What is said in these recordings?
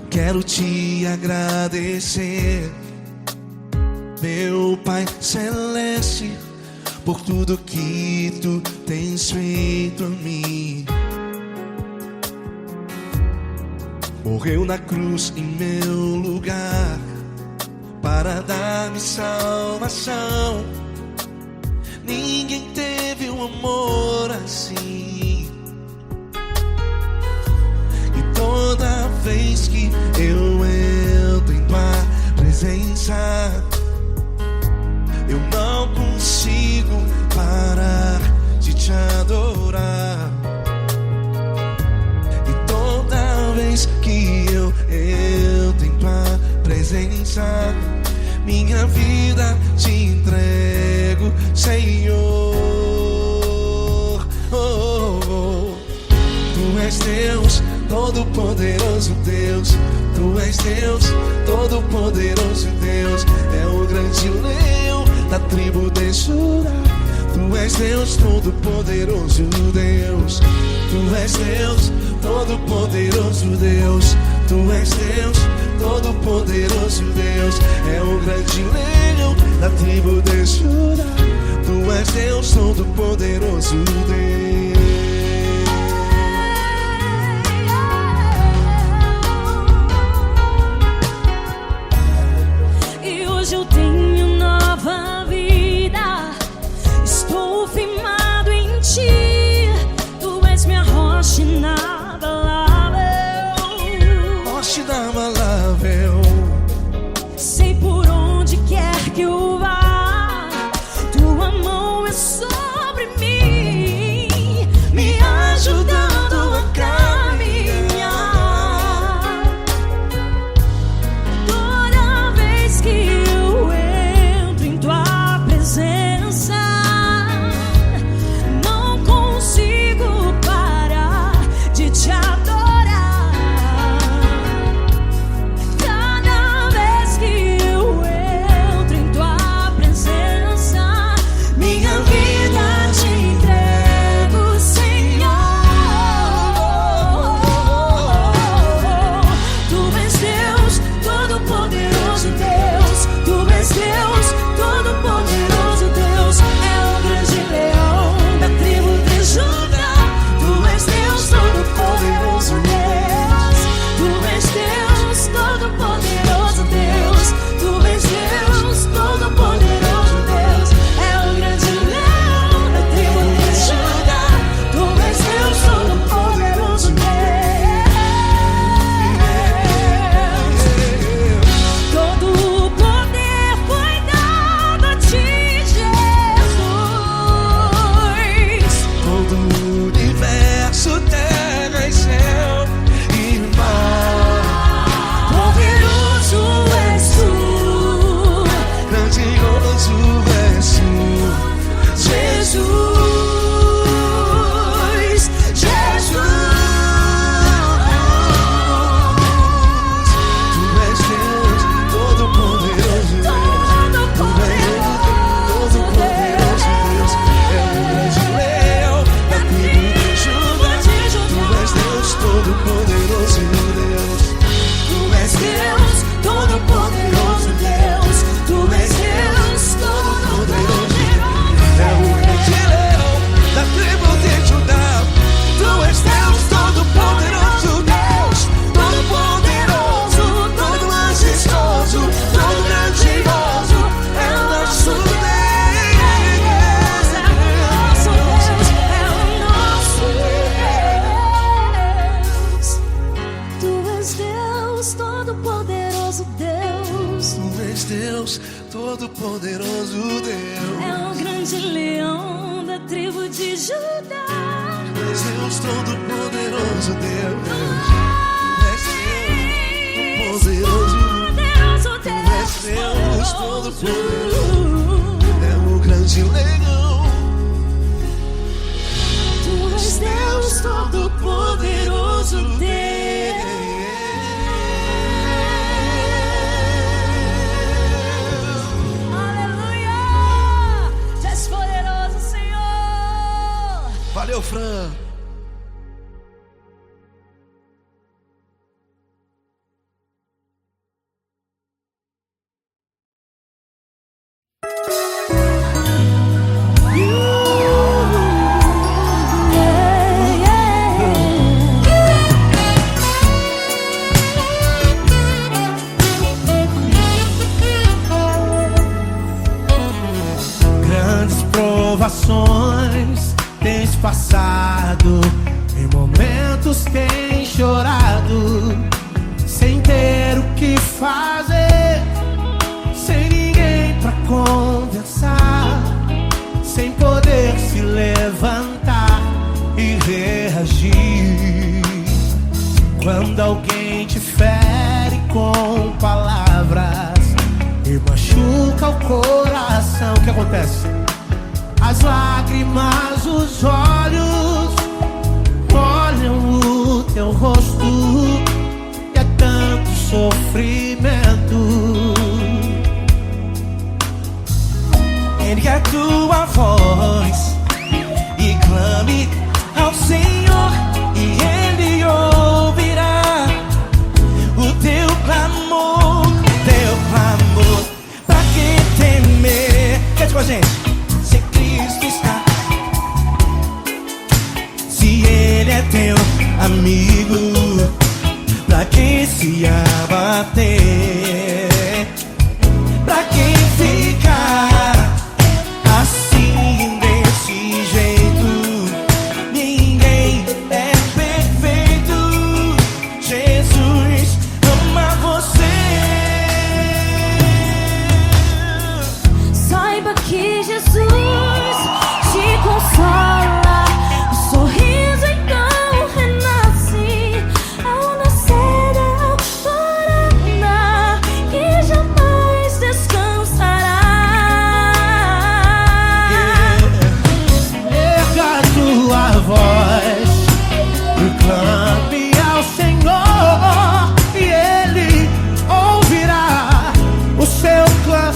quero te agradecer, meu Pai Celeste, por tudo que tu tens feito a mim. Morreu na cruz em meu lugar para dar-me salvação. Ninguém teve um amor assim. E toda vez que eu entro em tua presença, eu não consigo parar de te adorar. E toda vez que eu entro em tua presença, minha vida te entrego, Senhor. Oh, oh, oh. Tu és Deus, Todo-Poderoso Deus. Tu és Deus, Todo-Poderoso Deus. É o grande leão da tribo de Judá. Tu és Deus, Todo-Poderoso Deus. Tu és Deus, Todo-Poderoso Deus. Tu és Deus, Todo-Poderoso Deus. É o grande leão da tribo de Judá. Tu és Deus, Todo-Poderoso Deus. E hoje eu tenho nova vida, estou firmado em ti. Tu és minha rocha inabalável, Rocha inabalável. sei por onde quer que eu vá, tua mão é sobre mim, me ajudando a caminhar. Toda vez que eu entro em tua presença, não consigo parar de te adorar. Cada vez que eu entro em tua presença, minha vida te entrego, Senhor. Tu és Deus, Todo-Poderoso Deus. Tu és Deus, Todo-Poderoso Deus. É o grande leão da tribo de Judá. Tu és Deus, Todo-Poderoso Deus. Tu és Deus, Todo-Poderoso Deus. Tu és Deus, Todo-Poderoso Deus. É o grande leão da tribo de Judá. Tu és Deus, Todo-Poderoso Deus. Todo o poder foi dado a ti, Jesus. Todo o universo, terra e céu e mar. Poderoso és tu, Grandioso és tu, Jesus. Jesus. Tu és Deus, Todo-Poderoso Deus. Tu és Todo-Poderoso Deus. É o grande leão da tribo de Judá. Tu és Deus, Todo-Poderoso Deus. Tu és Deus, Todo-Poderoso Deus. Tu és Deus, Todo-Poderoso. É o grande leão da tribo de Judá. Tu és Deus, Todo-Poderoso Deus. Todo-Poderoso, todo majestoso, todo grandioso. É o nosso Deus. É o nosso Deus, é o nosso Deus. Tu és Deus, Todo-Poderoso Deus. Tu és Deus, Todo-Poderoso Deus. É o grande leão da tribo de Judá. Tu és Deus, Todo-Poderoso Deus. Tu és Deus, Todo-Poderoso. Poderoso Tu és Deus, Deus, Todo-Poderoso. É o grande leão. Tu és Deus, Todo-Poderoso Deus. Aleluia! Tu és poderoso, Senhor. Valeu, Fran. fazer, sem ninguém pra conversar, sem poder se levantar e reagir. Quando alguém te fere com palavras e machuca o coração, o que acontece? As lágrimas, os olhos olham o teu rosto e é tanto sofrimento. Ergue a tua voz e clame ao Senhor e Ele ouvirá o teu clamor, pra que temer? Cante com a gente. Se Cristo está, se Ele é teu amigo, pra que se abater? Pra quem ficar assim desse jeito? Ninguém é perfeito. Jesus ama você. Saiba que Jesus te consola. O sorriso então renasce ao nascer da alvorada, que jamais descansará. Erga a tua voz e clame ao Senhor e Ele ouvirá o seu clamor.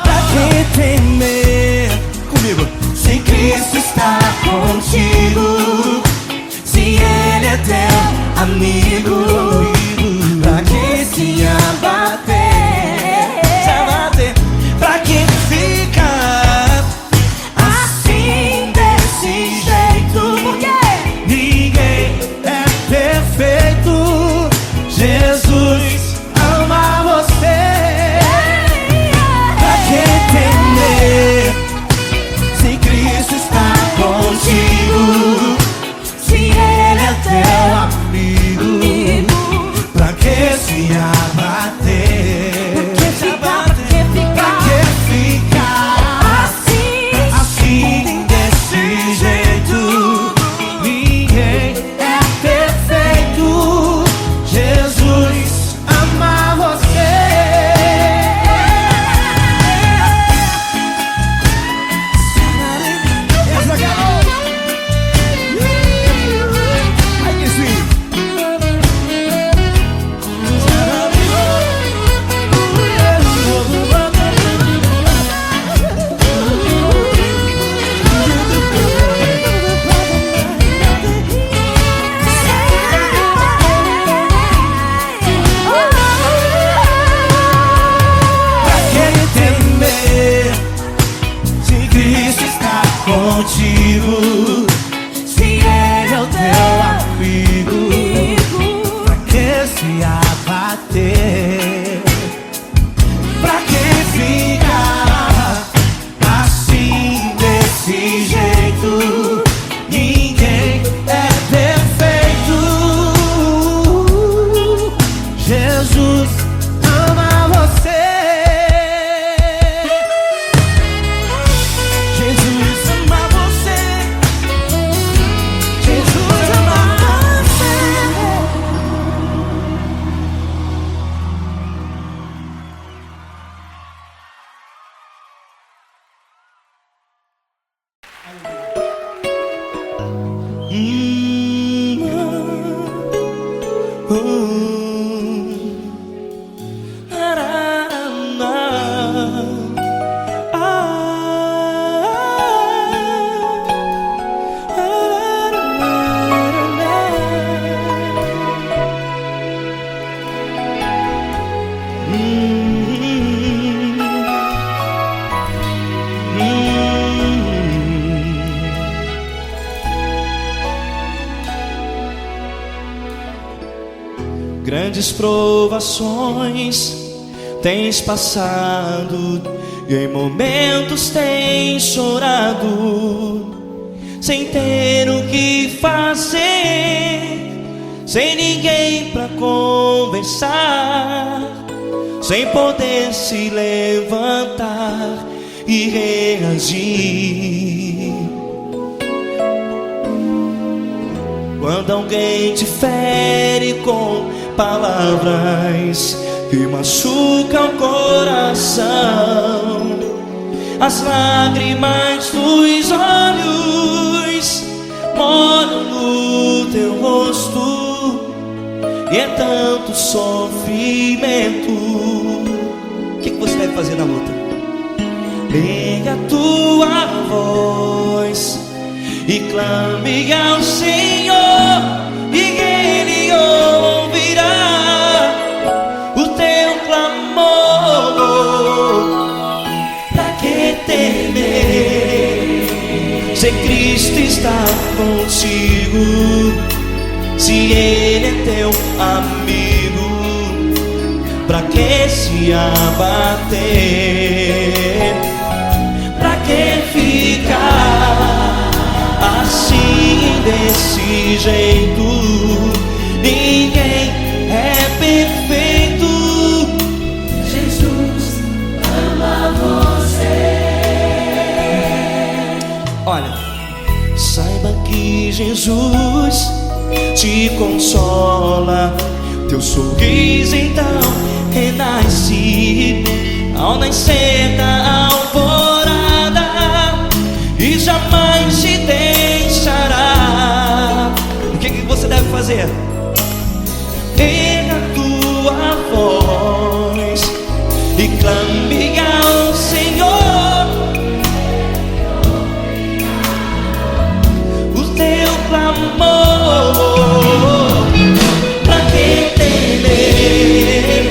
Pra que temer? Comigo. Se Cristo está contigo, se Ele é teu amigo, pra que se abater? Pra que ficar assim desse jeito? Porque ninguém é perfeito. Jesus ama você. Pra que temer? Se Cristo está contigo, se Ele é teu amigo, pra que se abater? Pra que ficar assim desse jeito? Ninguém é perfeito. Jesus ama você. Essa galera. Ai, que sweet. Pra que temer? Se Cristo está contigo, se Ele é o teu amigo, pra que se abater? Pra que ficar assim desse jeito? Ninguém é perfeito. Jesus ama você. Jesus ama você. Jesus ama você. Grandes provações tens passado e em momentos tens chorado, sem ter o que fazer, sem ninguém pra conversar, sem poder se levantar e reagir. Quando alguém te fere com palavras que machucam o coração, as lágrimas dos olhos molham no teu rosto, e é tanto sofrimento. O que você deve fazer na luta? Pega a tua voz e clame ao Senhor, e Ele ouvirá o teu clamor. Pra que temer, se Cristo está contigo, se Ele é teu amigo? Pra que se abater? Pra que ficar assim, desse jeito? Ninguém é perfeito. Jesus ama você. Olha, saiba que Jesus te consola, teu sorriso então renasce ao nascer da alvorada, e jamais te deixará. O que você deve fazer? Erga a tua voz e clame ao Senhor, o teu clamor. Pra que temer,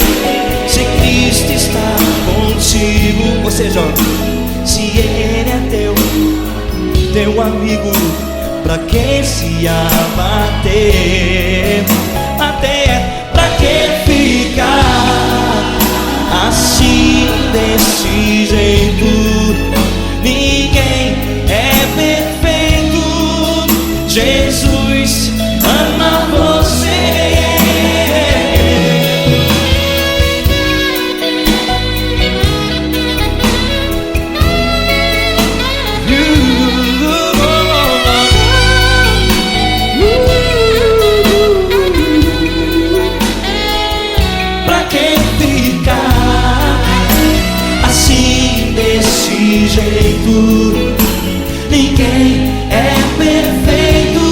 se Cristo está contigo? Ou seja, se Ele é teu amigo, pra que se abater? Até pra que ficar assim, desse jeito? Ninguém é perfeito. Jesus ama você. Pra que ficar assim, desse jeito? Ninguém é perfeito.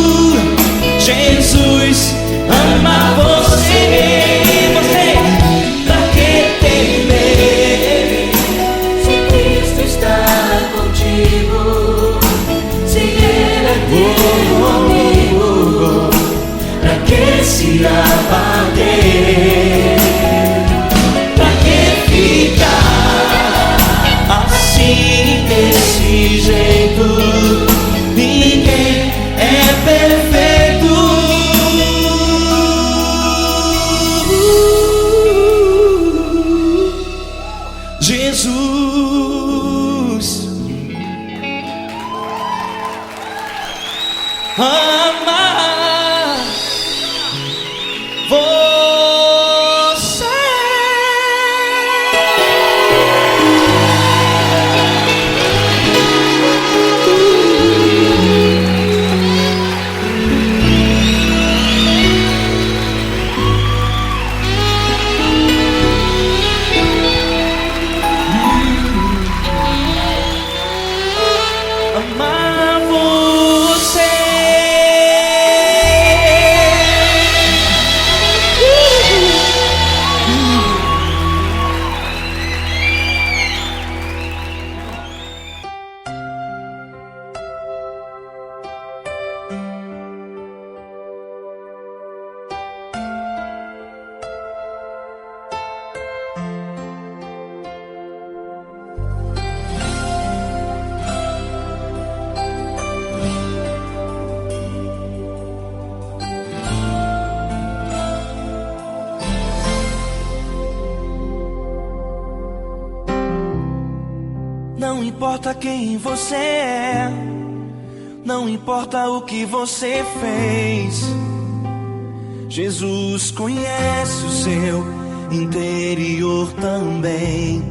Jesus ama você. Você, pra que temer, Se Cristo está contigo, se Ele é teu amigo, pra que se abater? Pra que ficar assim, desse jeito? Ninguém é perfeito. Jesus ama você. Amar você. Não importa quem você é, não importa o que você fez, Jesus conhece o seu interior também.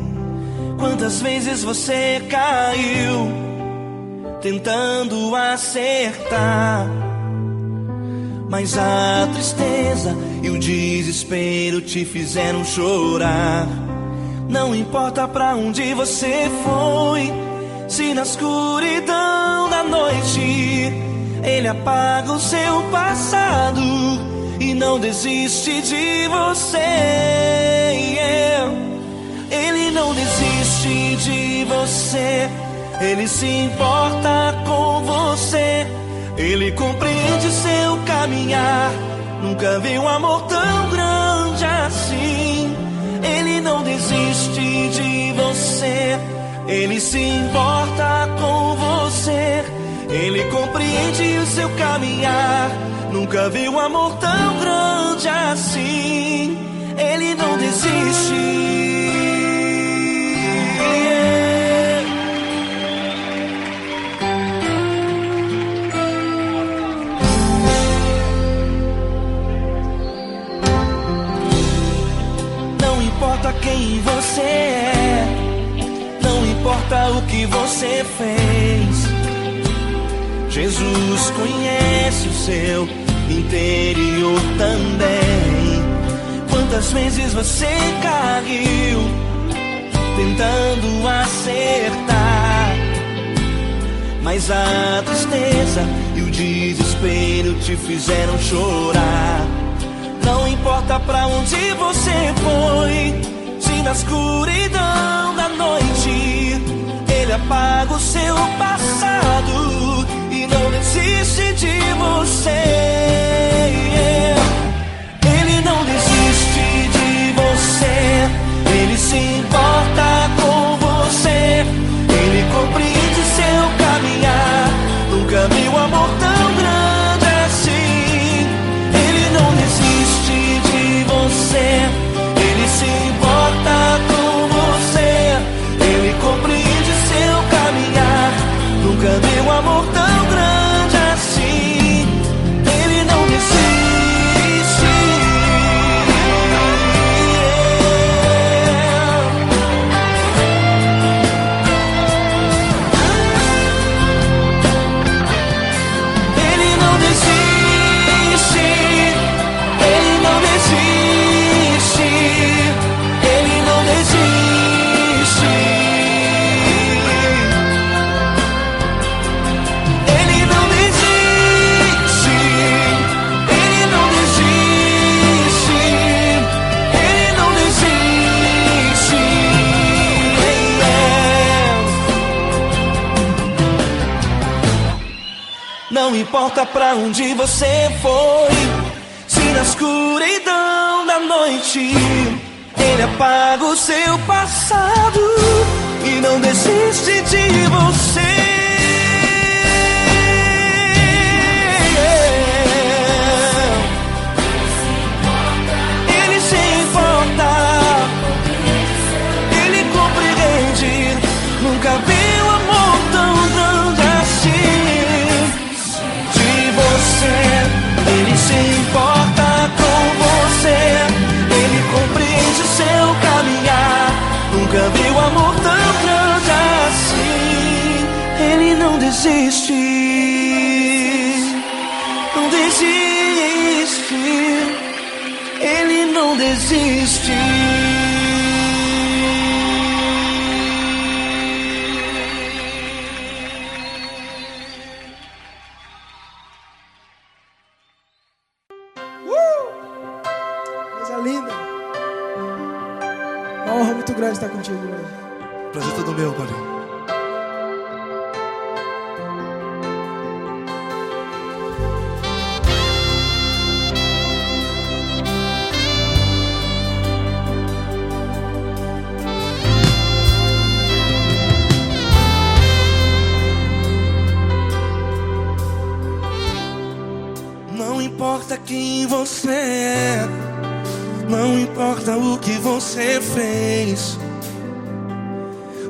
Quantas vezes você caiu tentando acertar, mas a tristeza e o desespero te fizeram chorar. Não importa pra onde você foi, se na escuridão da noite Ele apaga o seu passado e não desiste de você. Ele não desiste de você, Ele se importa com você. Ele compreende seu caminhar, nunca vi um amor tão grande assim. Ele não desiste de você, Ele se importa com você. Ele compreende o seu caminhar, nunca vi um amor tão grande assim. Ele não desiste. Não importa quem você é, não importa o que você fez, Jesus conhece o seu interior também. Quantas vezes você caiu tentando acertar, mas a tristeza e o desespero te fizeram chorar. Não importa pra onde você foi, se na escuridão da noite Ele apaga o seu passado e não desiste de você. Ele não desiste de você, Ele se importa com você. Ele compreende seu caminhar, nunca vi um amor tão grande assim. Ele não desiste de você, Ele se importa com você. Ele compreende seu caminhar, nunca vi um amor tão grande assim. Ele não desiste. Ele não desiste. Ele não desiste. Ele não desiste. Ele não desiste. Ele não desiste. Ele não desiste. Não importa pra onde você foi, se na escuridão da noite Ele apaga o seu passado e não desiste de você. Ele se importa, Ele compreende, nunca vi um amor tão grande assim. De você, Ele se importa com você. Ele compreende o seu caminhar, nunca vi um amor tão grande assim. Ele não desiste, não desiste. Ele não desiste. Coisa linda. Uma honra muito grande estar contigo hoje. Prazer todo meu, Paulinho. Não importa quem você é, não importa o que você fez,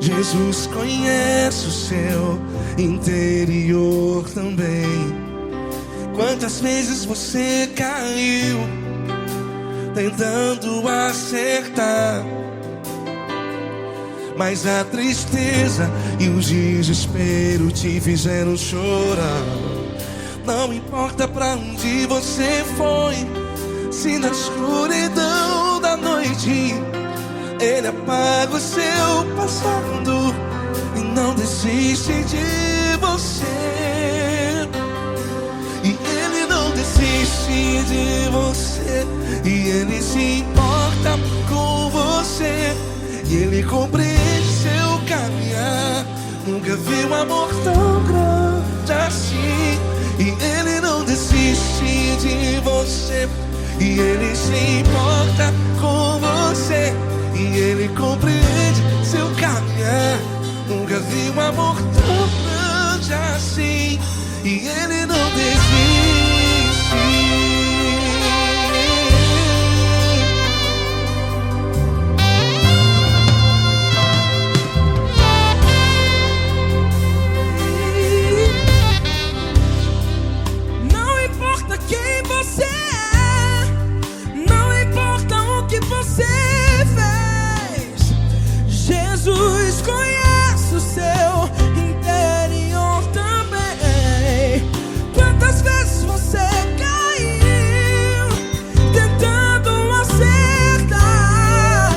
Jesus conhece o seu interior também. Quantas vezes você caiu tentando acertar, mas a tristeza e o desespero te fizeram chorar. Não importa pra onde você foi, se na escuridão da noite Ele apaga o seu passado e não desiste de você. E Ele não desiste de você, e Ele se importa com você, e Ele compreende seu caminhar. Nunca vi um amor tão grande assim. E Ele não desiste de você, e Ele se importa com você, e Ele compreende seu caminhar. Nunca vi um amor tão grande assim. E Ele não desiste. Não importa quem você é, não importa o que você fez, Jesus conhece o seu interior também. Quantas vezes você caiu tentando acertar,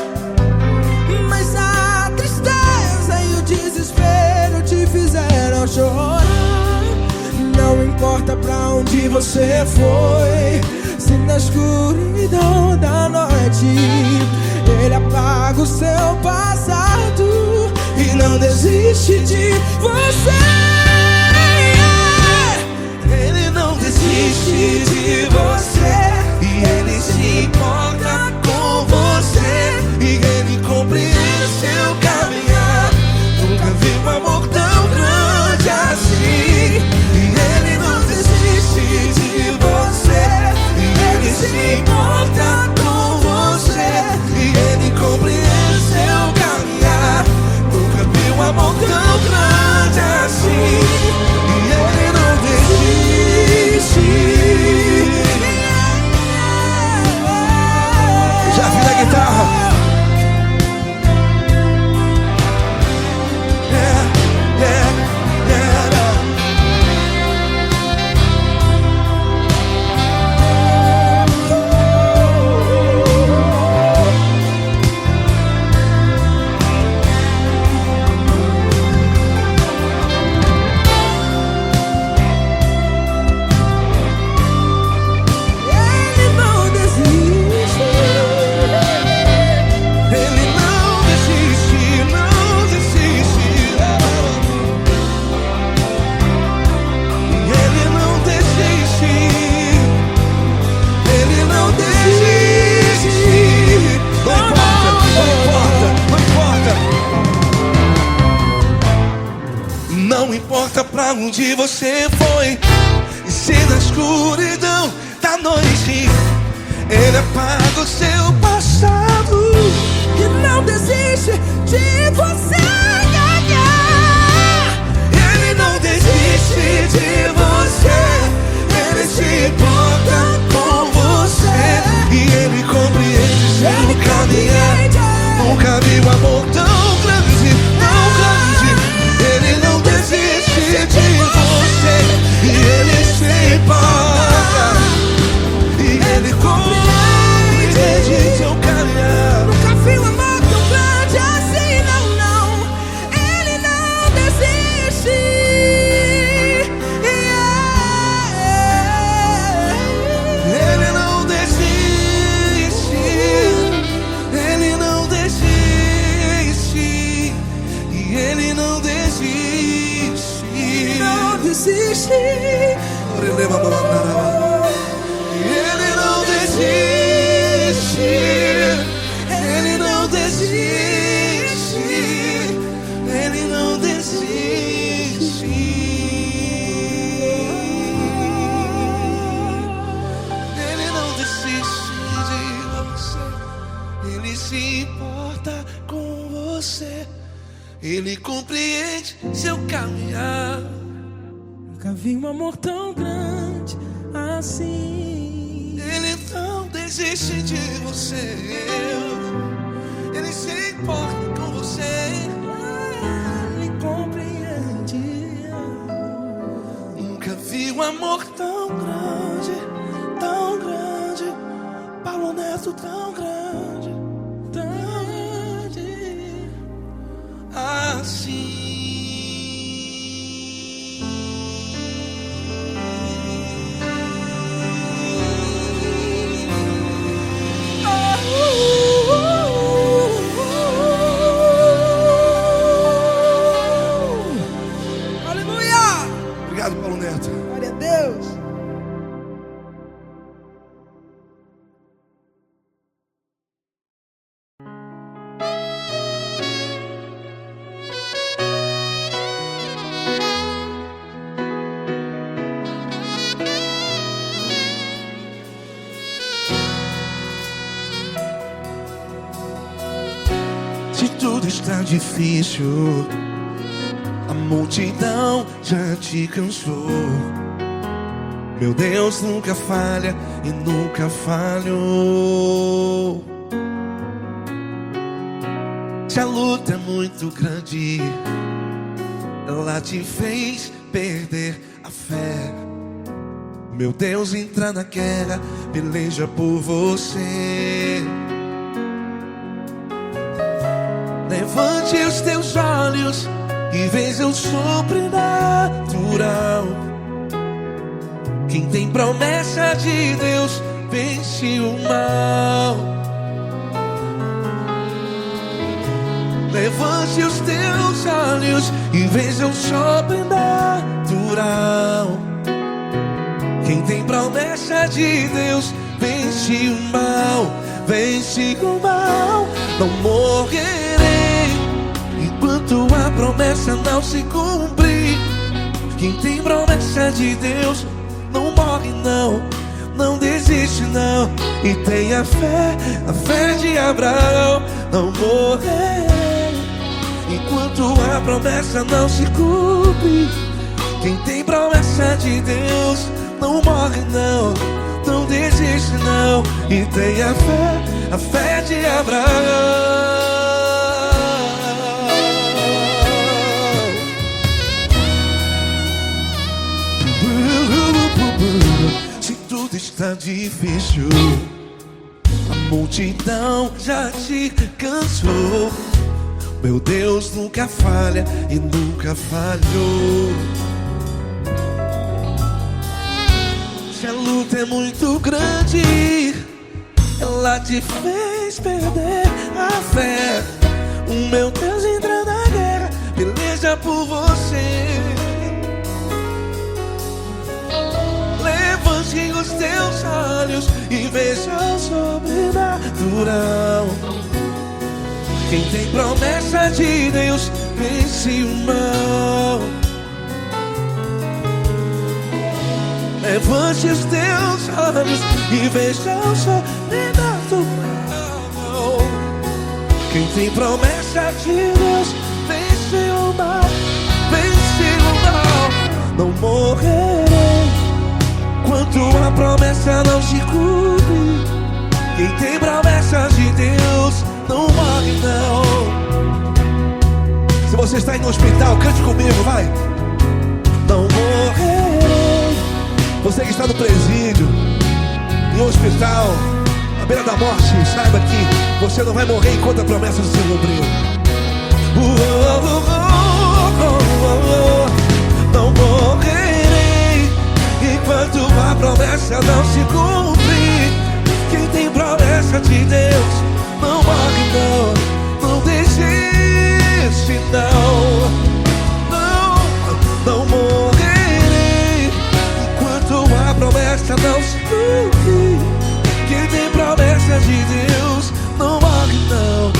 mas a tristeza e o desespero te fizeram chorar. Não importa pra onde você foi, se na escuridão da noite Ele apaga o seu passado e não desiste de você. Ele não desiste de você, e Ele se importa com você, e Ele compreende seu caminhar. Nunca vi um amor tão grande assim. E Ele não desiste de você, e Ele se importa com você, e Ele compreende seu caminhar. Nunca vi um amor tão grande assim. E Ele não desiste. Já vi a guitarra. Yeah, yeah, yeah. Ele não desiste. Ele não desiste, não desiste. Ele não desiste. Ele não desiste. Não importa, não importa, não importa. Não importa pra onde você foi, e se na escuridão da noite Ele apaga o seu passado E não desiste de você. Ele não desiste de você, Ele se importa com você, e Ele compreende seu caminhar. Nunca vi um amor tão grande, tão grande. Ele não desiste de você, e Ele se importa, e Ele compreende seu caminhar. Nunca vi um amor tão grande assim, não, não. Ele não desiste. Ele não desiste. Ele não desiste. E Ele não desiste. Não desiste. Ele não desiste. Ele não desiste. Ele não desiste. Ele não desiste de você. Ele se importa com você. Ele compreende seu caminhar. Nunca vi um amor tão grande assim. Ele não desiste de você. Ele se importa com você. Ele compreende. Nunca vi um amor tão grande, tão grande. Paulo Neto tão grande, tão grande assim. Aleluia! Obrigado, Paulo Neto. Glória a Deus. Se tudo está difícil, a multidão já te cansou. Meu Deus nunca falha e nunca falhou. Se a luta é muito grande, ela te fez perder a fé. Meu Deus entra na guerra, peleja por você. Levante os teus olhos e veja o sobrenatural. Quem tem promessa de Deus vence o mal. Levante os teus olhos e veja o sobrenatural. Quem tem promessa de Deus vence o mal. Vence o mal. Não morrerei enquanto a promessa não se cumprir. Quem tem promessa de Deus não morre não, não desiste não. E tenha fé, a fé de Abraão. Não morrerei enquanto a promessa não se cumpre. Quem tem promessa de Deus não morre não, não desiste não. E tenha fé, a fé de Abraão. Se tudo está difícil, a multidão já te cansou. Meu Deus nunca falha e nunca falhou. Se a luta é muito grande, ela te fez perder a fé. O meu Deus entra na guerra, peleja por você. Levante os teus olhos e veja o sobrenatural. Quem tem promessa de Deus vence o mal. Levante os teus olhos e veja o sobrenatural. Quem tem promessa de Deus vence o mal. Vence o mal. Não morrerei enquanto a promessa não se cumpre. Quem tem promessa de Deus não morre não. Se você está aí no hospital, cante comigo, vai. Não morrerei. Você que está no presídio, em um hospital, à beira da morte, saiba que você não vai morrer enquanto a promessa se cumpriu. Não morrerei enquanto a promessa não se cumprir. Quem tem promessa de Deus não morre não, não desiste não. Não morrerei enquanto a promessa não se cumprir. Quem tem promessa de Deus não morre não,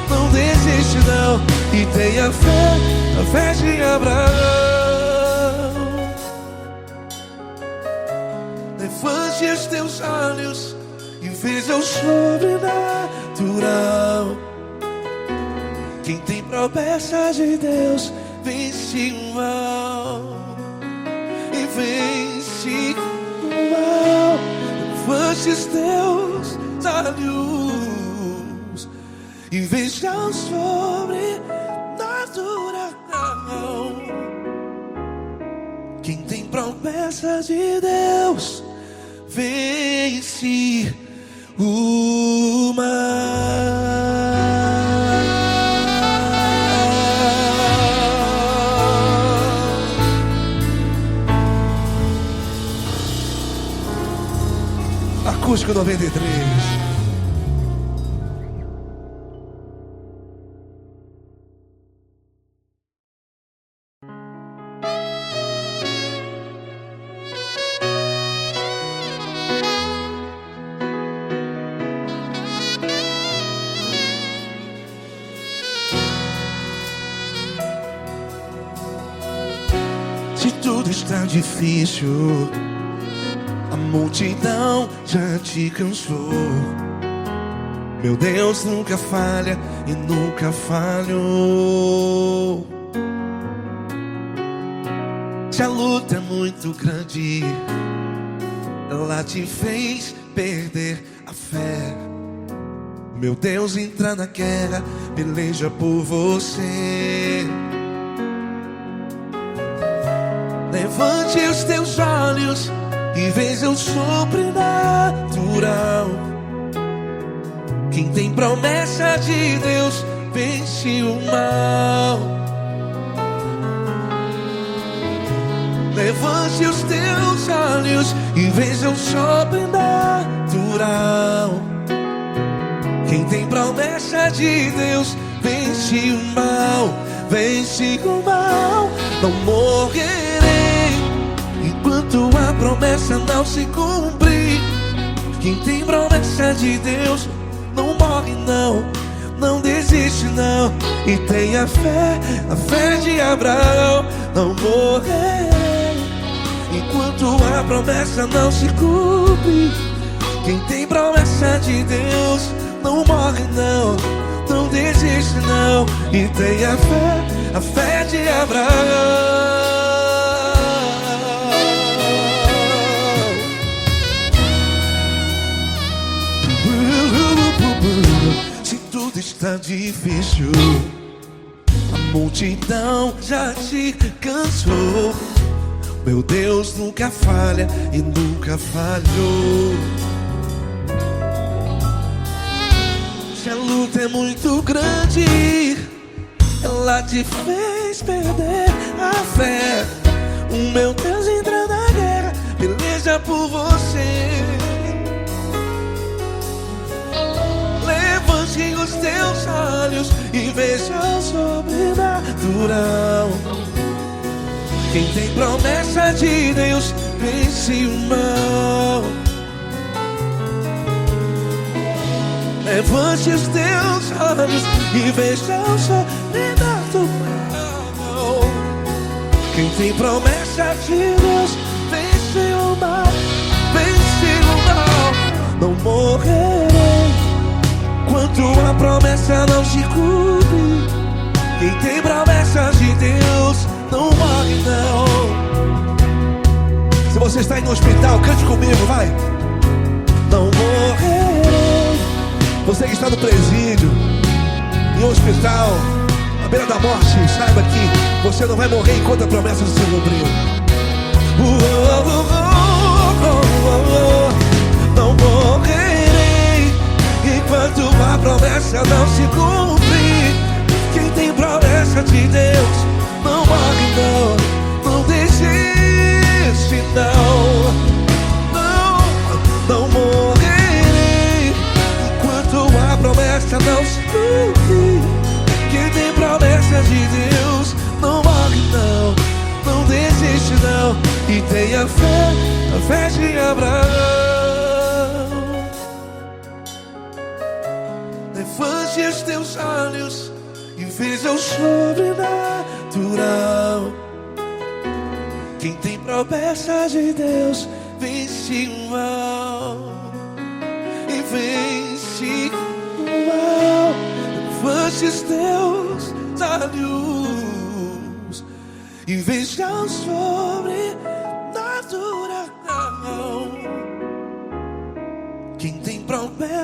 não desiste não. E tenha fé, a fé de Abraão. Levante os teus olhos e veja o sobrenatural. Quem tem promessa de Deus vence o mal. E vence o mal. Levante os teus olhos e veja o sobrenatural. Quem tem promessa de Deus vence o mal. Acústico 93. Se tudo está difícil, a multidão já te cansou. Meu Deus nunca falha e nunca falhou. Se a luta é muito grande, ela te fez perder a fé. Meu Deus entra na guerra, peleja por você. Levante os teus olhos e veja o sobrenatural. Quem tem promessa de Deus vence o mal. Levante os teus olhos e veja o sobrenatural. Quem tem promessa de Deus vence o mal. Vence o mal. Não morrerei enquanto a promessa não se cumprir. Quem tem promessa de Deus não morre não, não desiste não. E tenha a fé de Abraão. Não morrerei enquanto a promessa não se cumpre. Quem tem promessa de Deus não morre não, não desiste não. E tenha a fé de Abraão. Se tudo está difícil, a multidão já te cansou. Meu Deus nunca falha e nunca falhou. Se a luta é muito grande, ela te fez perder a fé. O meu Deus entra na guerra, peleja por você. Levante os teus olhos e veja o sobrenatural. Quem tem promessa de Deus vence o mal. Levante os teus olhos e veja o sobrenatural. Quem tem promessa de Deus vence o mal. Vence o mal. Não morrerei enquanto a promessa não se cumpre. Quem tem promessa de Deus não morre não. Se você está aí no hospital, cante comigo, vai. Não morrerei. Você que está no presídio, em um hospital, à beira da morte, saiba que você não vai morrer enquanto a promessa não se cumpriu. Não morrerei enquanto a promessa não se cumprir. Quem tem promessa de Deus não morre não, não desiste não. Não morrerei enquanto a promessa não se cumprir. Quem tem promessa de Deus não morre não, não desiste não. E tenha a fé de Abraão. Levante os teus olhos e veja o sobrenatural. Quem tem promessa de Deus vence o mal. E vence o mal. Levante os teus olhos e veja o sobrenatural.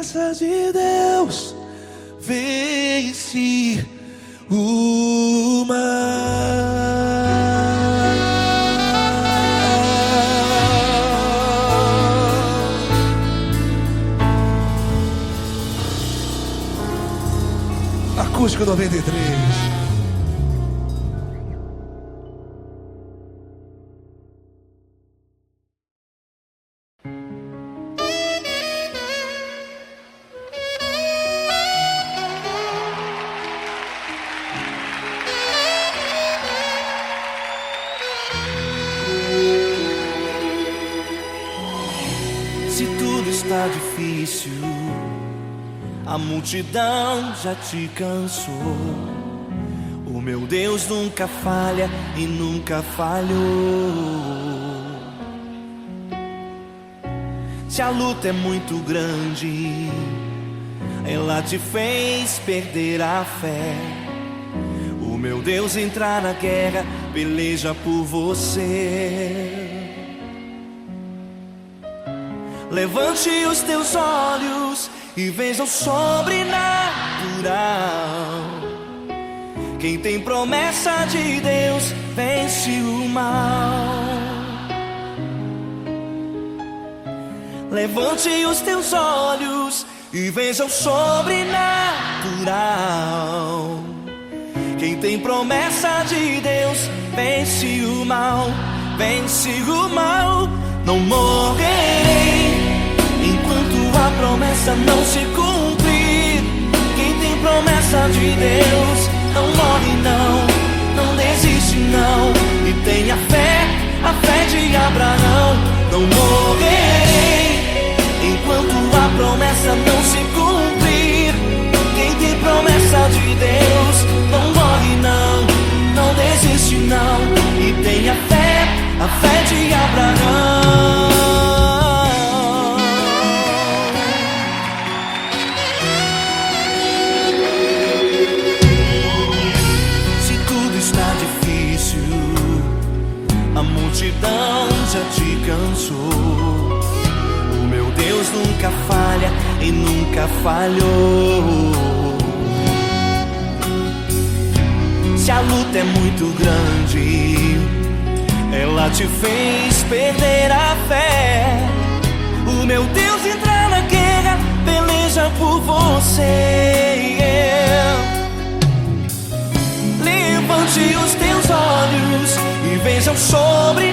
promessa de Deus vence o mal. Acústico 93. Se tudo está difícil, a multidão já te cansou. O meu Deus nunca falha e nunca falhou. Se a luta é muito grande, ela te fez perder a fé. O meu Deus entrar na guerra, peleja por você. Levante os teus olhos e veja o sobrenatural. Quem tem promessa de Deus vence o mal. Levante os teus olhos e veja o sobrenatural. Quem tem promessa de Deus vence o mal. Vence o mal. Não morrerei enquanto a promessa não se cumprir. Quem tem promessa de Deus não morre não, não desiste não. E tenha fé, a fé de Abraão. Não morrerei enquanto a promessa não se cumprir. Quem tem promessa de Deus não morre não, não desiste não. E tenha fé, a fé de Abraão. A multidão já te cansou. O meu Deus nunca falha e nunca falhou. Se a luta é muito grande, ela te fez perder a fé. O meu Deus entra na guerra, peleja por você. Levante os teus olhos e veja o sobrenatural.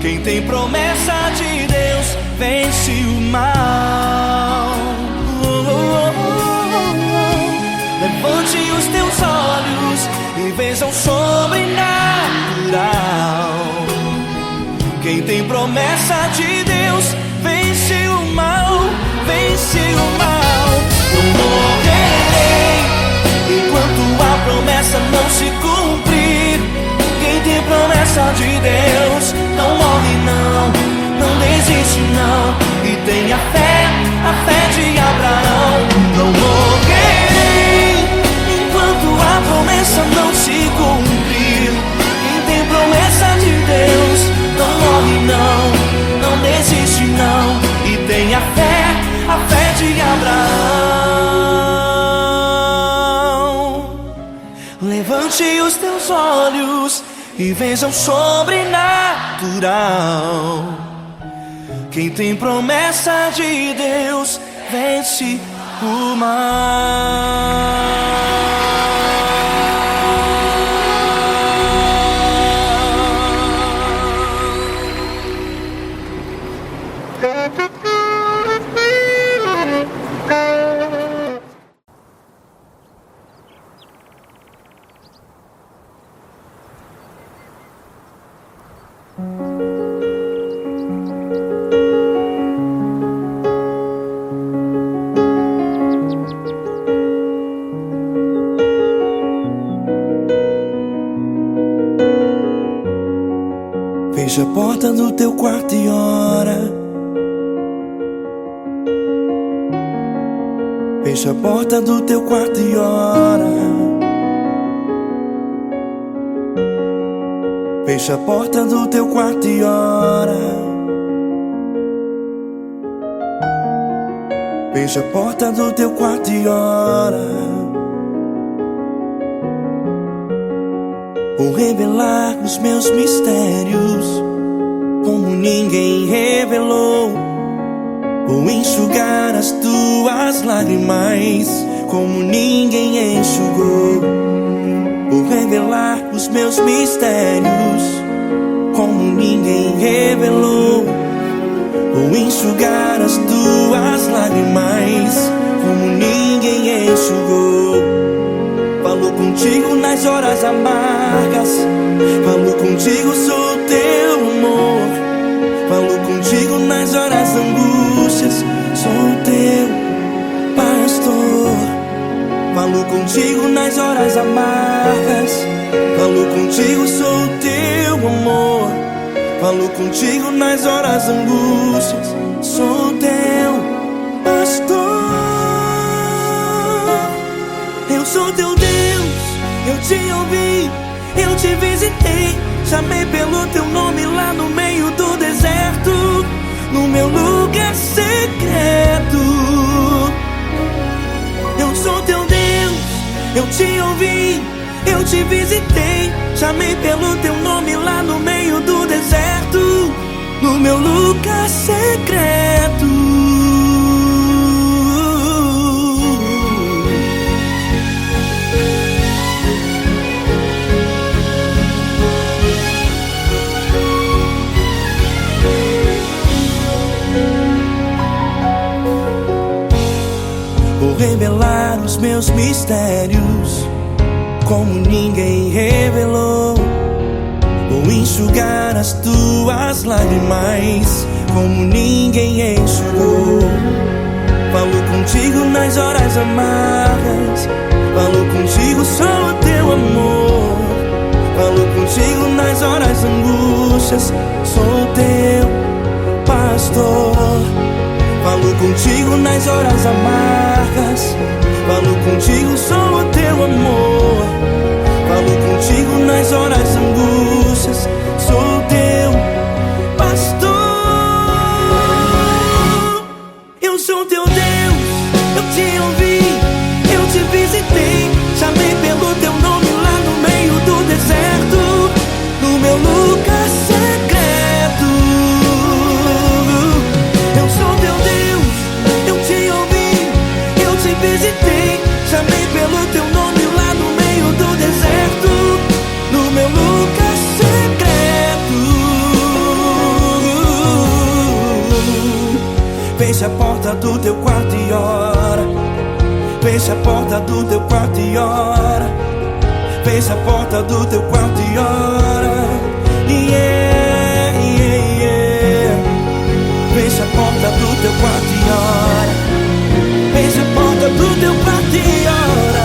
Quem tem promessa de Deus vence o mal. Levante os teus olhos e veja o sobrenatural. Quem tem promessa de Deus vence o mal. Vence o mal. Não morrerei enquanto a promessa não se cumprir. Quem tem promessa de Deus não morre não, não desiste não. E tenha fé, a fé de Abraão. Não morrerei enquanto a promessa não se cumprir. Quem tem promessa de Deus não morre não, não desiste não. E tenha fé, a fé de Abraão. Levante os teus olhos e veja o sobrenatural. Quem tem promessa de Deus vence o mal. Fecha a porta do teu quarto e ora. Fecha a porta do teu quarto e ora. Fecha a porta do teu quarto e ora. Fecha a porta do teu quarto e ora. Vou revelar os meus mistérios como ninguém revelou. Vou enxugar as tuas lágrimas como ninguém enxugou. Vou revelar os meus mistérios como ninguém revelou. Vou enxugar as tuas lágrimas como ninguém enxugou. Falo contigo nas horas amargas, falo contigo, sou teu amor. Falo contigo nas horas angústias, sou teu pastor. Falo contigo nas horas amargas, falo contigo, sou teu amor. Falo contigo nas horas angústias, sou teu pastor. Eu sou teu Deus, eu te ouvi, eu te visitei. Chamei pelo teu nome lá no meio do deserto, no meu lugar secreto. Eu sou teu Deus, eu te ouvi, eu te visitei. Chamei pelo teu nome lá no meio do deserto, no meu lugar secreto. Vou revelar os meus mistérios como ninguém revelou. Vou enxugar as tuas lágrimas como ninguém enxugou. Falo contigo nas horas amargas, falo contigo, sou teu amor. Falo contigo nas horas angústias, sou teu pastor. Falo contigo nas horas amargas, falo contigo, sou teu amor. Falo contigo nas horas angústias, sou teu pastor. Eu sou teu Deus, eu te ouvi, eu te visitei. Chamei pelo teu nome lá no meio do deserto, no meu lugar secreto. Eu sou teu Deus, eu te ouvi, eu te visitei. Chamei pelo teu nome lá no meio do deserto, no meu lugar secreto. Fecha a porta do teu quarto e ora. Fecha a porta do teu quarto e ora. Fecha a porta do teu quarto e ora. Yeah, yeah, yeah. Fecha a porta do teu quarto e ora. Fecha a porta do teu quarto e ora.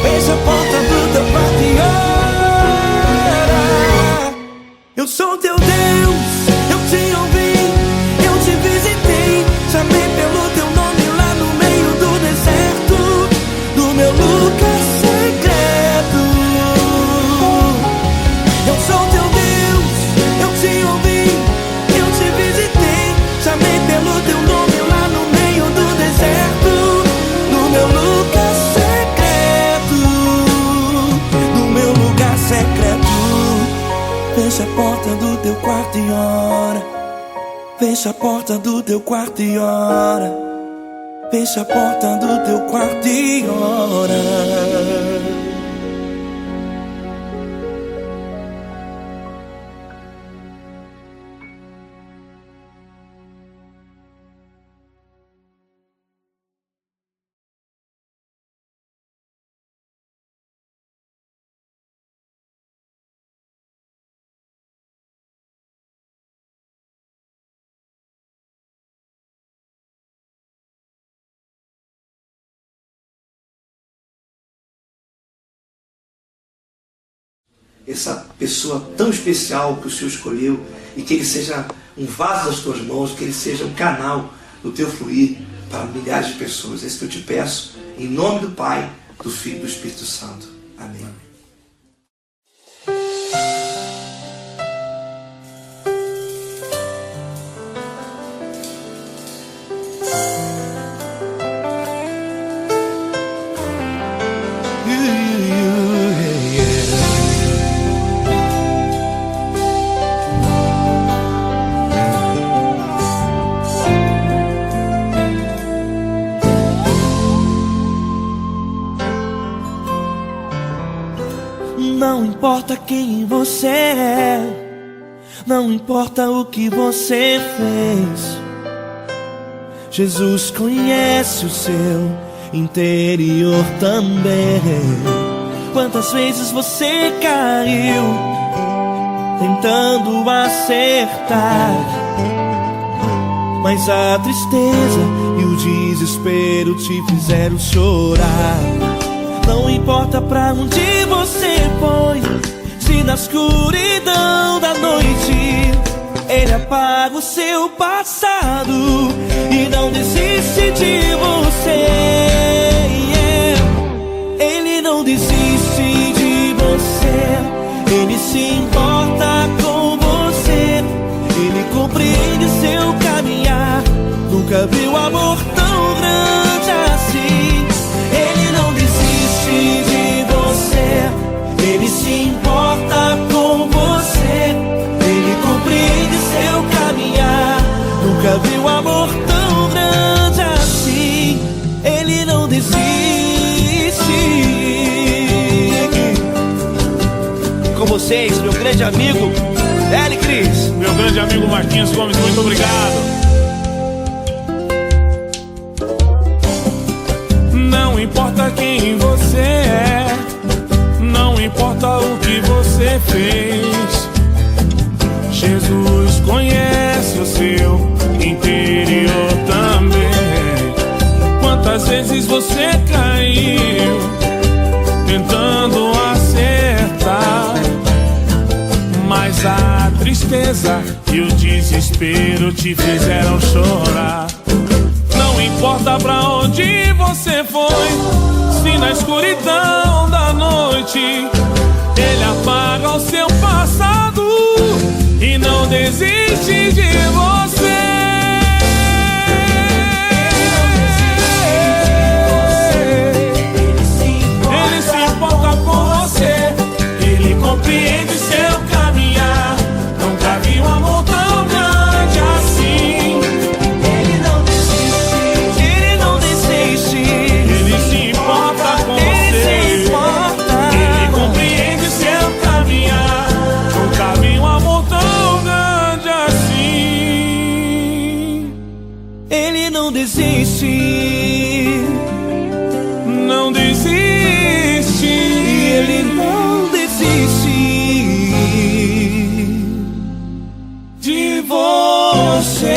Fecha a porta do teu quarto e ora. Eu sou teu Deus, eu te ouvi, eu te visitei. Chamei pelo teu nome lá no meio do deserto, no meu lugar secreto. Eu sou teu Deus, eu te ouvi, eu te visitei. Chamei pelo teu nome lá no meio do deserto, no meu lugar secreto, no meu lugar secreto. Fecha a porta do teu quarto e ora. Fecha a porta do teu quarto e ora. Fecha a porta do teu quarto e ora. Essa pessoa tão especial que o Senhor escolheu, e que ele seja um vaso das tuas mãos, que ele seja um canal do teu fluir para milhares de pessoas. É isso que eu te peço, em nome do Pai, do Filho e do Espírito Santo. Amém. importa quem você é, não importa o que você fez, Jesus conhece o seu interior também. Quantas vezes você caiu tentando acertar, mas a tristeza e o desespero te fizeram chorar. Não importa pra onde você foi, se na escuridão da noite Ele apaga o seu passado e não desiste de você. Ele não desiste de você, Ele se importa com você, Ele compreende seu caminhar. Nunca viu amor tão grande assim. Ele não desiste de você, Ele se importa com você, Ele compreende seu caminhar. Nunca viu amor tão grande assim. Ele não desiste. Com vocês, meu grande amigo L. Cris. Meu grande amigo Marquinhos Gomes, muito obrigado. Não importa quem você é, não importa o que você fez, Jesus conhece o seu interior também. Quantas vezes você caiu tentando acertar, mas a tristeza e o desespero te fizeram chorar. Não importa pra onde você foi, se na escuridão da noite Ele apaga o seu passado e não desiste de você. Ele se importa com você, Ele compreende seu caminhar. Nunca vi um amor tão grande assim. Ele não desiste, Ele não desiste. Ele se importa com você, Ele compreende seu caminhar. Nunca vi um amor tão grande assim. Ele não desiste, não desiste. Ele não desiste de você.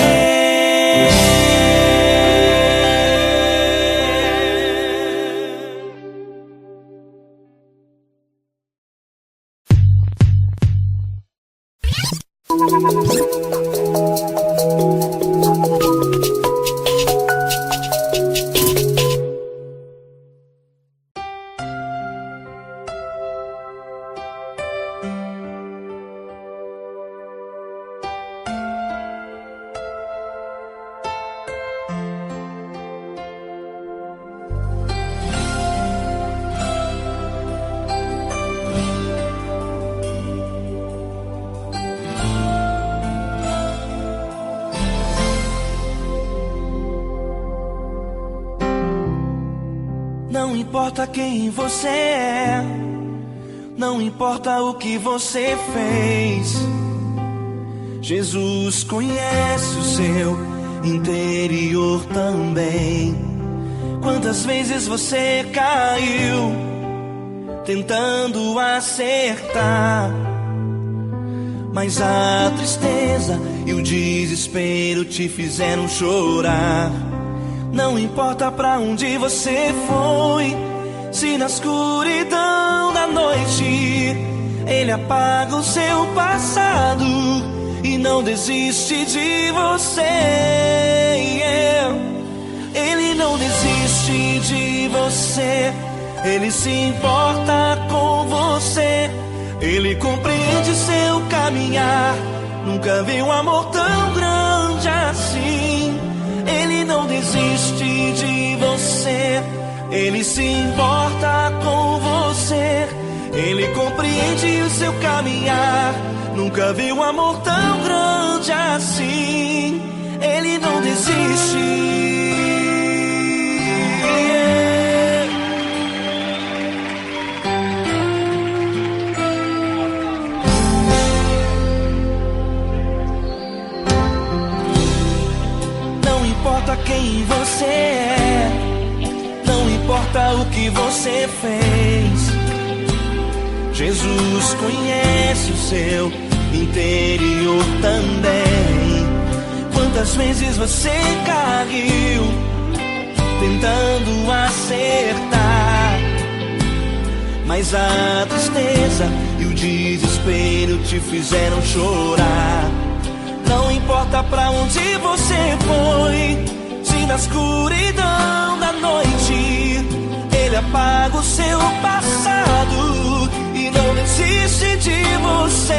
Não importa quem você é, não importa o que você fez, Jesus conhece o seu interior também. Quantas vezes você caiu tentando acertar, mas a tristeza e o desespero te fizeram chorar. Não importa pra onde você foi, se na escuridão da noite Ele apaga o seu passado e não desiste de você. Ele não desiste de você, Ele se importa com você, Ele compreende seu caminhar. Nunca vi um amor tão grande assim. Ele não desiste de você, Ele se importa com você, Ele compreende o seu caminhar. Nunca vi um amor tão grande assim. Ele não desiste. quem você é, não importa o que você fez. Jesus conhece o seu interior também. Quantas vezes você caiu tentando acertar, mas a tristeza e o desespero te fizeram chorar. Não importa pra onde você foi, se na escuridão da noite Ele apaga o seu passado e não desiste de você.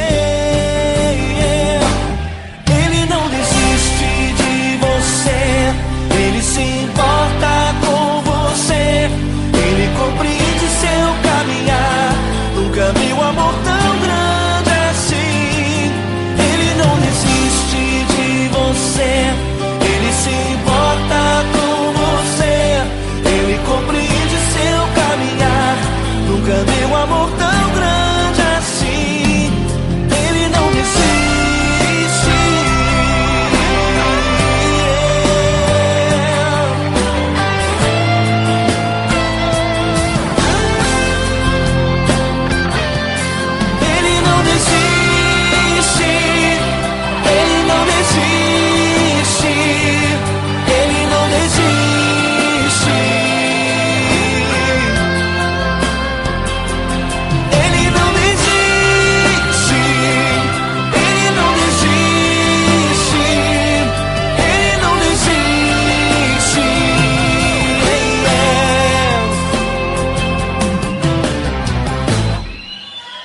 Ele não desiste de você, Ele se importa com você, Ele compreende seu caminhar. Nunca vi um amor tão grande assim. Ele não desiste de você, Ele se importa com você, Ele compreende seu caminhar. Nunca vi um amor tão grande assim. Ele não desiste.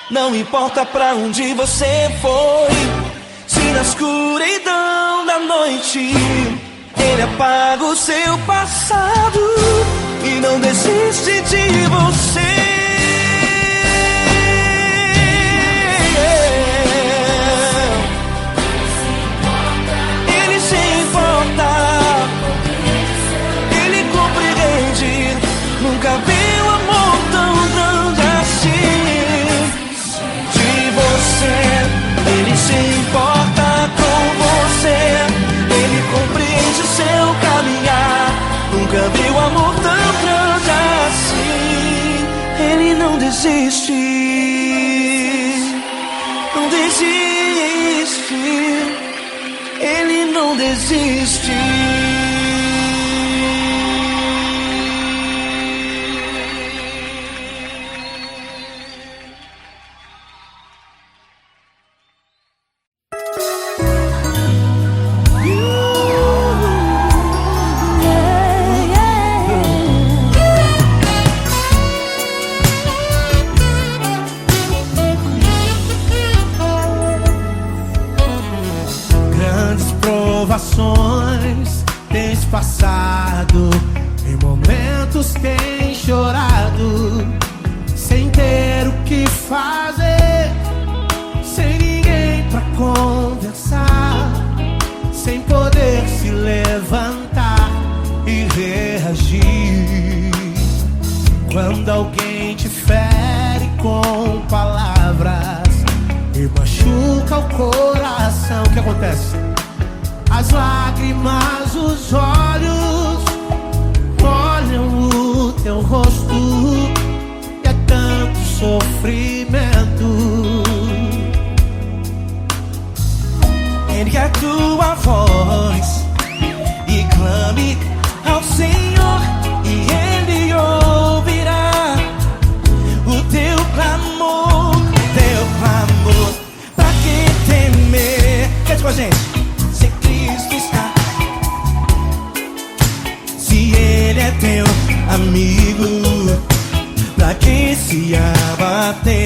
Não importa pra onde você foi, se na escuridão da noite Ele apaga o seu passado e não desiste de você. Ele se importa, Ele compreende. Nunca vi um amor tão grande assim. Ele se importa com você, Ele compreende seu caminhar. Nunca vi um amor tão grande assim. Ele não desiste, não desiste, Ele não desiste. Tens passado, em momentos tens chorado, sem ter o que fazer, sem ninguém pra conversar, sem poder se levantar e reagir. Quando alguém te fere com palavras e machuca o coração, o que acontece? As lágrimas, os olhos molham o teu rosto e é tanto sofrimento. Ergue a tua voz e clame ao Senhor e Ele ouvirá o teu clamor, pra que temer? Cante com a gente. Ele é teu amigo, pra quem se abater,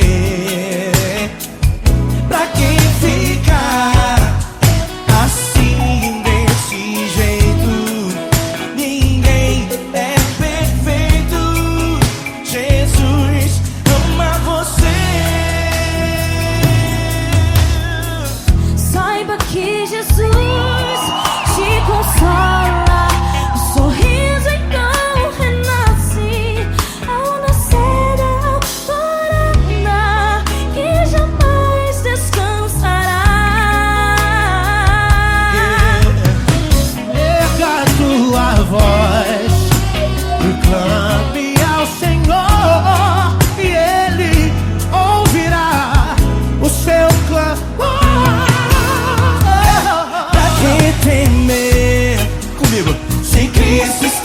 pra quem ficar assim desse jeito. Ninguém é perfeito, Jesus ama você. Saiba que Jesus te consola.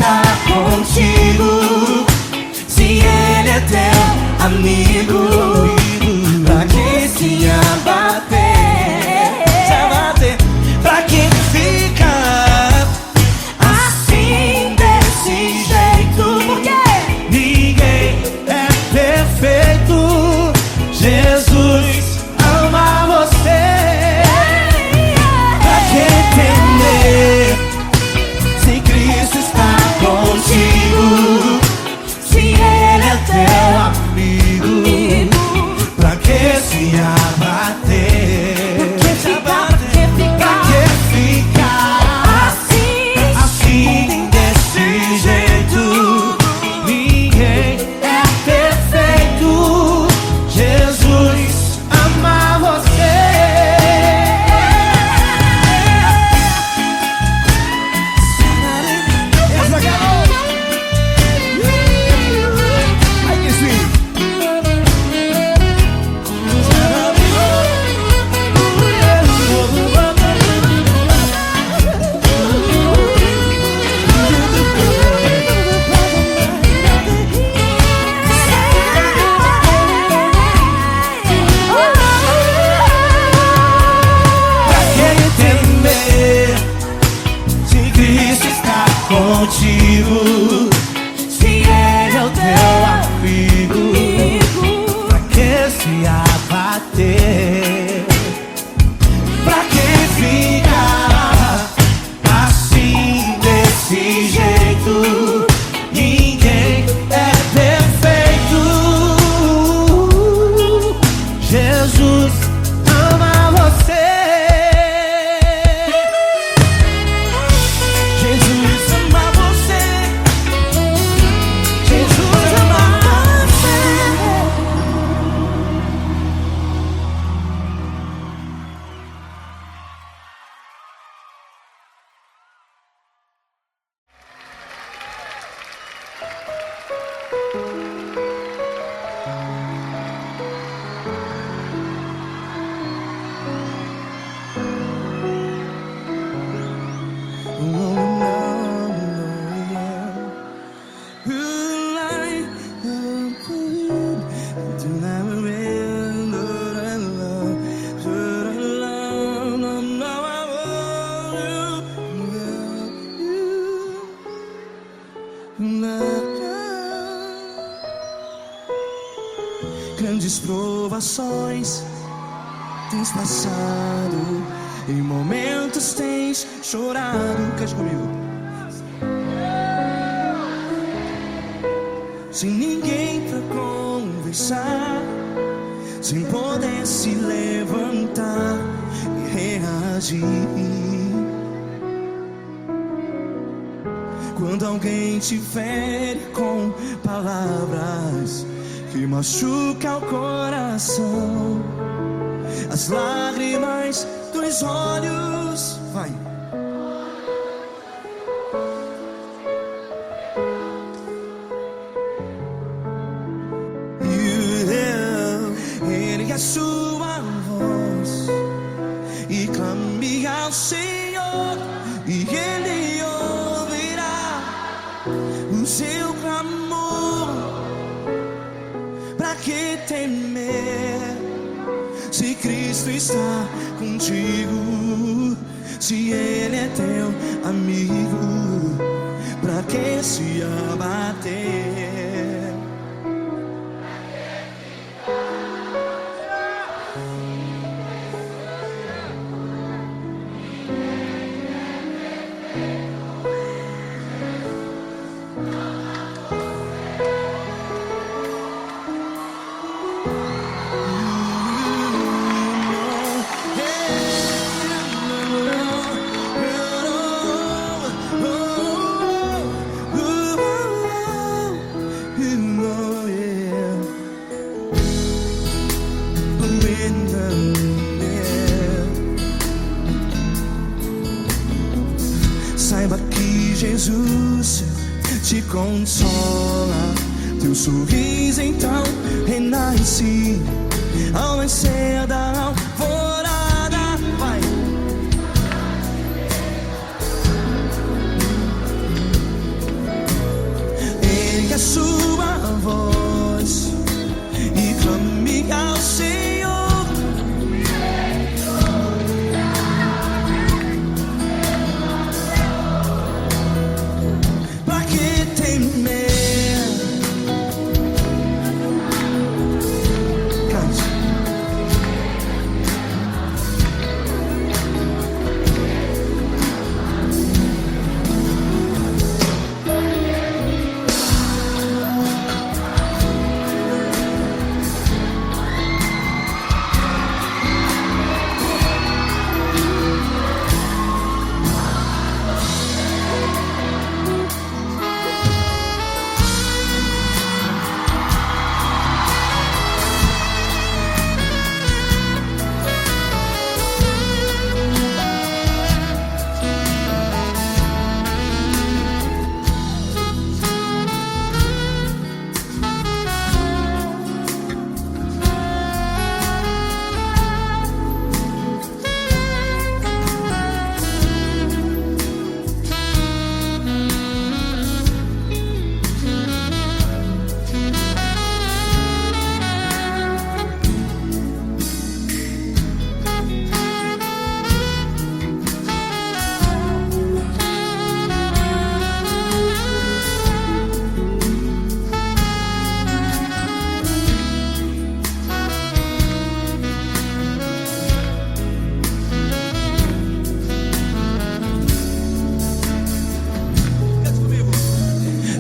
está contigo, se Ele é teu amigo, pra que se abater? Pra que ficar assim desse jeito? Porque ninguém é perfeito. Jesus ama você. Pra que temer se Cristo está contigo, se Ele é teu amigo? Pra que se abater? Contigo, se Ele é o teu amigo, pra que se abater? Pra que ficar assim desse jeito? Ninguém é perfeito. Jesus ama você. Grandes provações tens passado, em momentos tens chorado. Cante comigo. Sem ninguém pra conversar, sem poder se levantar e reagir. Quando alguém te fere com palavras que machuca o coração, as lágrimas dos olhos, vai. Ergue a sua voz e clame ao Senhor, e Ele ouvirá o seu clamor. Pra que temer se Cristo está contigo, se Ele é teu amigo? Pra que se abater? Saiba que Jesus te consola, teu sorriso então renasce ao nascer da alvorada. Vai. sua voz e clame ao Senhor. Pra que temer? Cante.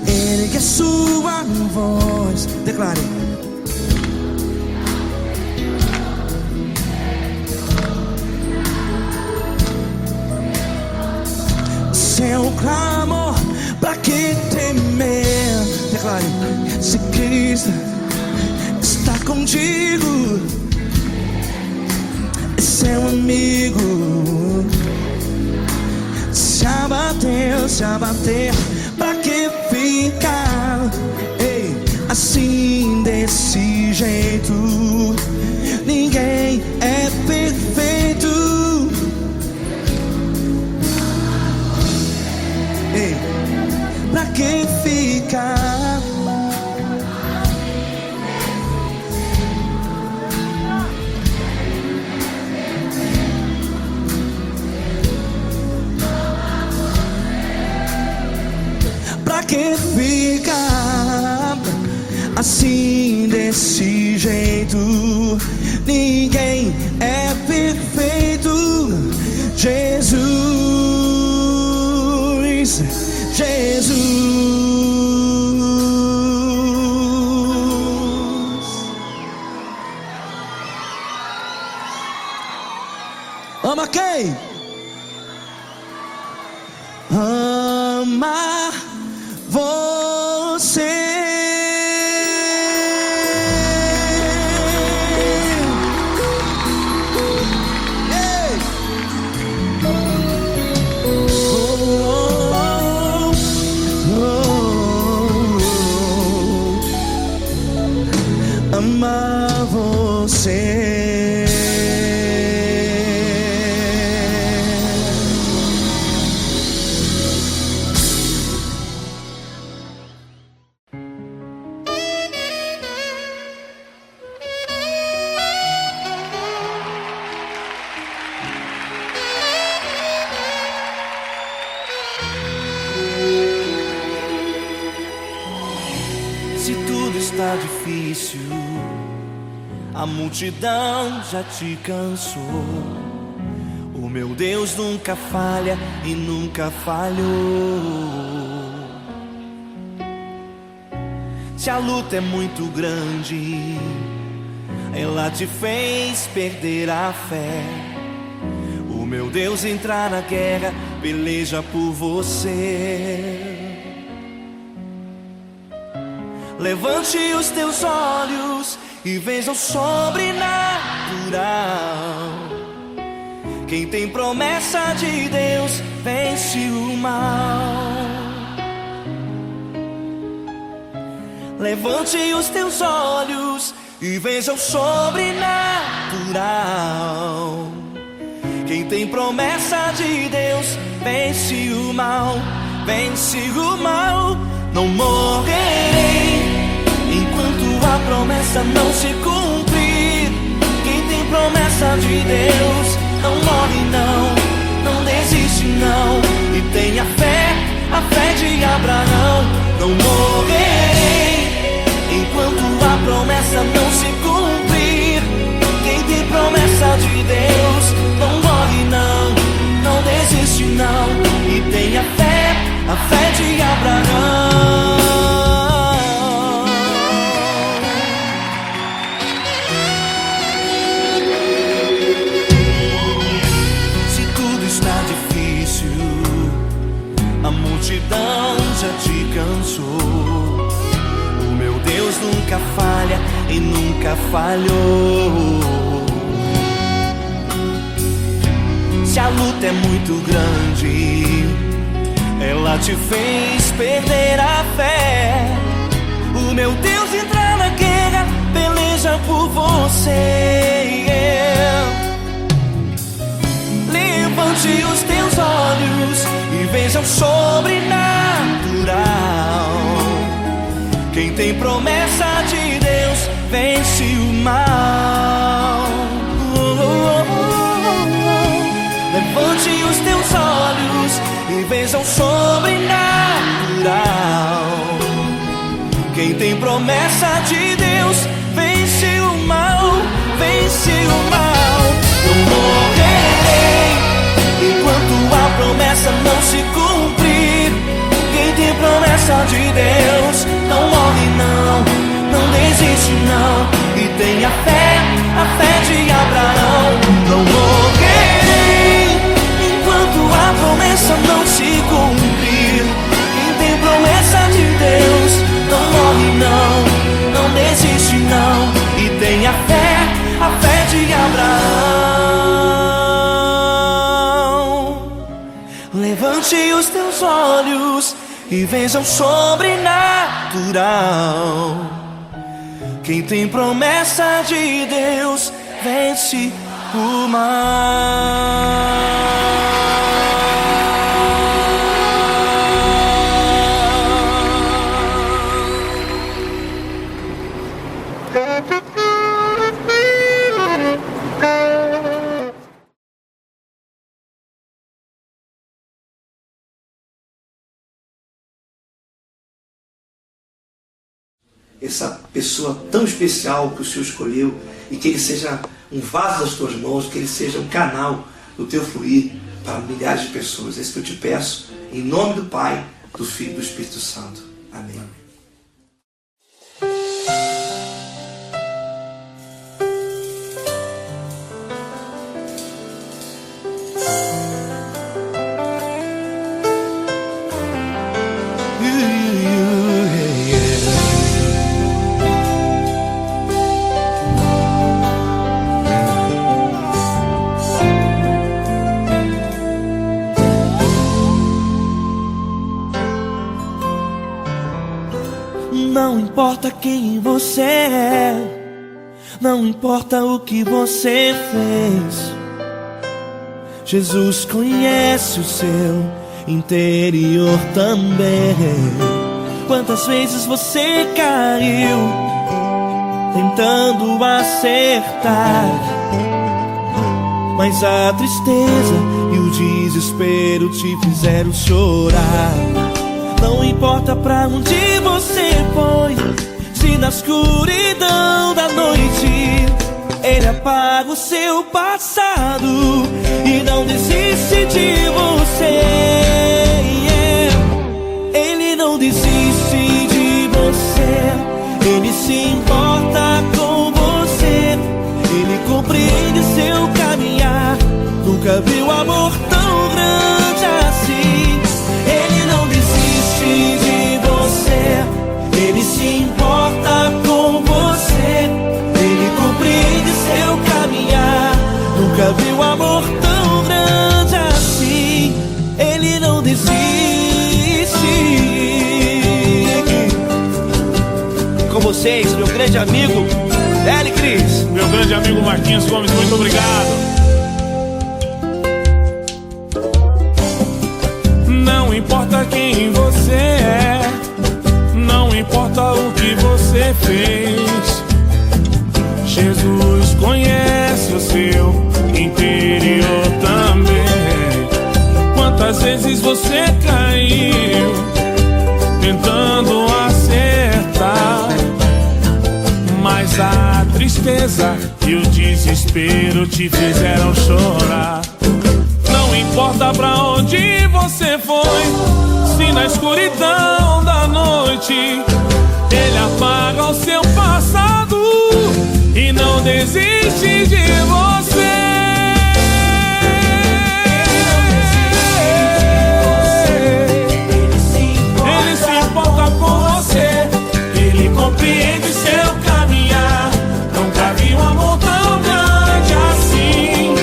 Ergue a sua voz, declare. Seu clamor, pra que temer? Declare. Se Cristo está contigo, é seu amigo. Se abater, pra que ficar assim desse jeito? Ninguém é perfeito. Pra que ficar? Pra que ficar assim desse jeito? Ninguém é perfeito. Jesus, ama quem? Ama você. Ei. Ama você. Se tudo está difícil, a multidão já te cansou. O meu Deus nunca falha e nunca falhou. Se a luta é muito grande, ela te fez perder a fé. O meu Deus entra na guerra, peleja por você. Levante os teus olhos e veja o sobrenatural. Quem tem promessa de Deus vence o mal. Levante os teus olhos e veja o sobrenatural. Quem tem promessa de Deus vence o mal, vence o mal. Não morrerei, promessa não se cumprir. Quem tem promessa de Deus não morre não desiste não. E tenha fé, a fé de Abraão. Não morrerei enquanto a promessa não se cumprir. Quem tem promessa de Deus não morre não desiste não. E tenha fé, a fé de Abraão. Se tudo está difícil, a multidão já te cansou. O meu Deus nunca falha e nunca falhou. Se a luta é muito grande, ela te fez perder a fé. O meu Deus entra na guerra, peleja por você. Levante os teus olhos e veja o sobrenatural. Quem tem promessa de Deus vence o mal. Levante os teus olhos e veja o sobrenatural. Quem tem promessa de Deus vence o mal, vence o mal. Não morrerei enquanto a promessa não se cumprir. Quem tem promessa de Deus não morre não desiste não. E tenha fé, a fé de Abraão. Não morrerei enquanto a promessa não se cumprir. Quem tem promessa de Deus não morre não desiste não. E tenha fé, a fé de Abraão. Levante os teus olhos e veja o sobrenatural. Quem tem promessa de Deus vence o mal. Essa pessoa tão especial que o Senhor escolheu, e que ele seja um vaso das tuas mãos, que ele seja um canal do teu fluir para milhares de pessoas. É isso que eu te peço, em nome do Pai, do Filho e do Espírito Santo. Amém. Não importa quem você é, não importa o que você fez, Jesus conhece o seu interior também. Quantas vezes você caiu tentando acertar, mas a tristeza e o desespero te fizeram chorar. Não importa pra onde você foi, se na escuridão da noite Ele apaga o seu passado e não desiste de você. Ele não desiste de você, Ele se importa com você. Ele compreende seu caminhar, nunca viu amor tão grande assim. Ele não desiste de você, Ele se importa com você. Ele compreende seu caminhar, nunca viu amor tão grande assim. Ele não desiste. Com vocês, meu grande amigo L. Cris. Meu grande amigo Marquinhos Gomes, muito obrigado. Não importa quem você é, não importa o que você fez, Jesus conhece o seu interior também. Quantas vezes você caiu tentando acertar, mas a tristeza e o desespero te fizeram chorar. Não importa pra onde você foi, se na escuridão da noite Ele apaga o seu passado e não desiste de você. Ele se importa com você, Ele compreende seu caminhar. Nunca vi um amor tão grande assim.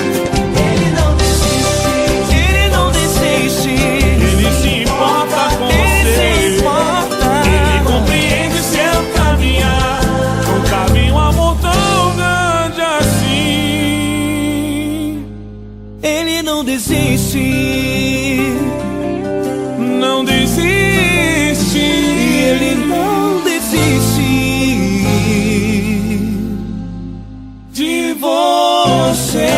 Ele não desiste, Ele não desiste. Ele se importa com Ele você, se importa. Ele compreende seu caminhar. Nunca vi um amor tão grande assim. Ele não desiste. Não desiste. Ele não desiste De você.